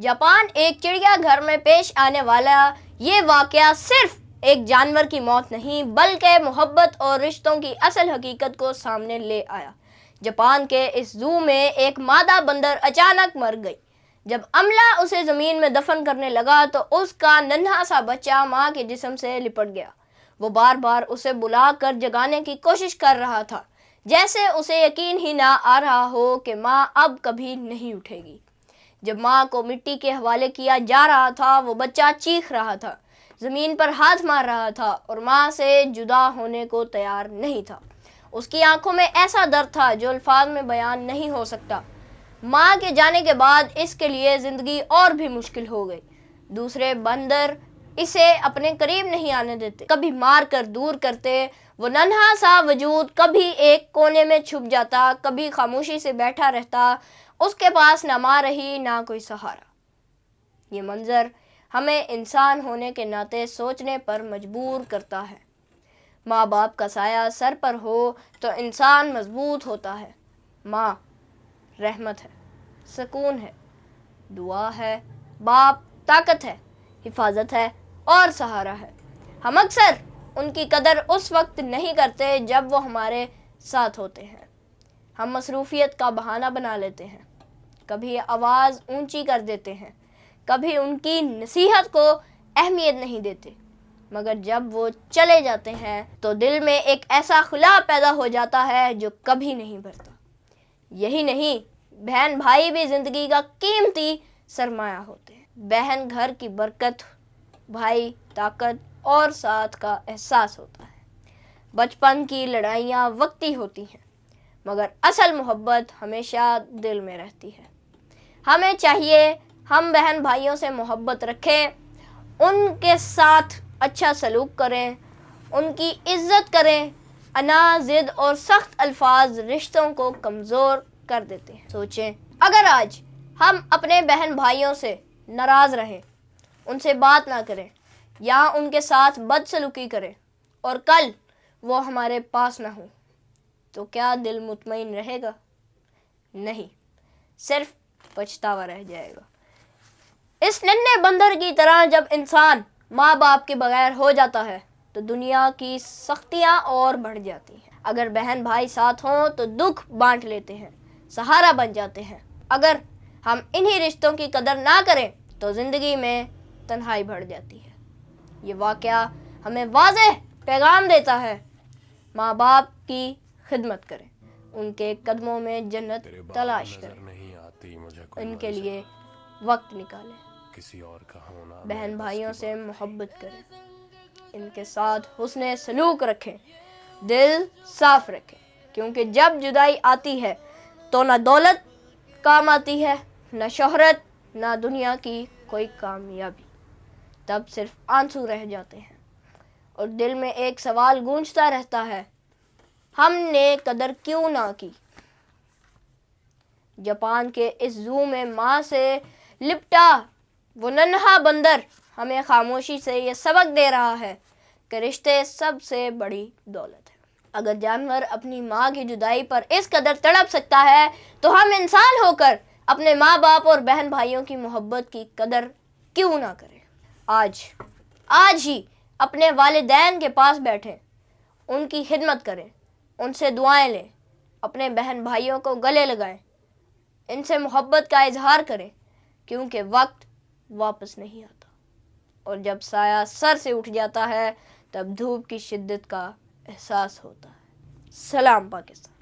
Japan एक चिड़िया घर में पेश आने वाला ये वाकया सिर्फ एक जानवर की मौत नहीं बल्कि मोहब्बत और रिश्तों की असल हकीकत को सामने ले आया। जापान के इस जू में एक मादा बंदर अचानक मर गई। जब अमला उसे जमीन में दफन करने लगा तो उसका नन्हा सा बच्चा माँ के जिस्म से लिपट गया। वो बार बार उसे बुलाकर जगाने की कोशिश कर रहा था, जैसे उसे यकीन ही ना आ रहा हो कि माँ अब कभी नहीं उठेगी। जब माँ को मिट्टी के हवाले किया जा रहा था, वो बच्चा चीख रहा था, जमीन पर हाथ मार रहा था और माँ से जुदा होने को तैयार नहीं था। उसकी आंखों में ऐसा दर्द था जो अल्फाज में बयान नहीं हो सकता। माँ के जाने के बाद इसके लिए जिंदगी और भी मुश्किल हो गई। दूसरे बंदर इसे अपने करीब नहीं आने देते, कभी मार कर दूर करते। वो नन्हा सा वजूद कभी एक कोने में छुप जाता, कभी खामोशी से बैठा रहता। उसके पास ना माँ रही ना कोई सहारा। ये मंजर हमें इंसान होने के नाते सोचने पर मजबूर करता है। माँ बाप का साया सर पर हो तो इंसान मजबूत होता है। माँ रहमत है, सुकून है, दुआ है, बाप ताकत है, हिफाजत है और सहारा है। हम अक्सर उनकी कदर उस वक्त नहीं करते जब वो हमारे साथ होते हैं। हम मसरूफियत का बहाना बना लेते हैं, कभी आवाज़ ऊंची कर देते हैं, कभी उनकी नसीहत को अहमियत नहीं देते। मगर जब वो चले जाते हैं तो दिल में एक ऐसा खुला पैदा हो जाता है जो कभी नहीं भरता। यही नहीं, बहन भाई भी ज़िंदगी का कीमती सरमाया होते हैं। बहन घर की बरकत, भाई ताकत और साथ का एहसास होता है। बचपन की लड़ाइयाँ वक्ती होती हैं, मगर असल मोहब्बत हमेशा दिल में रहती है। हमें चाहिए हम बहन भाइयों से मोहब्बत रखें, उनके साथ अच्छा सलूक करें, उनकी इज्जत करें। अना, ज़िद और सख्त अल्फाज रिश्तों को कमज़ोर कर देते हैं। सोचें, अगर आज हम अपने बहन भाइयों से नाराज़ रहें, उनसे बात ना करें या उनके साथ बदसलूकी करें और कल वो हमारे पास ना हो, तो क्या दिल मुतमईन रहेगा? नहीं, सिर्फ पछतावा रह जाएगा। इस नन्हे बंदर की तरह जब इंसान माँ बाप के बगैर हो जाता है तो दुनिया की सख्तियाँ और बढ़ जाती हैं। अगर बहन भाई साथ हों तो दुख बांट लेते हैं, सहारा बन जाते हैं। अगर हम इन्हीं रिश्तों की कदर ना करें तो ज़िंदगी में तन्हाई बढ़ जाती है। ये वाक़या हमें वाज़ेह पैगाम देता है, माँ बाप की खिदमत करें, उनके कदमों में जन्नत तलाश करें, इनके लिए वक्त निकालें, किसी और का होना, बहन भाइयों से मोहब्बत करें, इनके साथ हुस्ने सलूक रखें, दिल साफ रखें। क्योंकि जब जुदाई आती है तो ना दौलत काम आती है, ना शोहरत, ना दुनिया की कोई कामयाबी। तब सिर्फ आंसू रह जाते हैं और दिल में एक सवाल गूंजता रहता है, हमने कदर क्यों ना की? जापान के इस जू में माँ से लिपटा वो नन्हा बंदर हमें खामोशी से ये सबक दे रहा है कि रिश्ते सबसे बड़ी दौलत है। अगर जानवर अपनी माँ की जुदाई पर इस कदर तड़प सकता है तो हम इंसान होकर अपने माँ बाप और बहन भाइयों की मोहब्बत की कदर क्यों ना करें? आज ही अपने वालिदैन के पास बैठें, उनकी खिदमत करें, उनसे दुआएं लें, अपने बहन भाइयों को गले लगाएं, इनसे मोहब्बत का इजहार करें। क्योंकि वक्त वापस नहीं आता और जब साया सर से उठ जाता है तब धूप की शिद्दत का एहसास होता है। सलाम पाकिस्तान।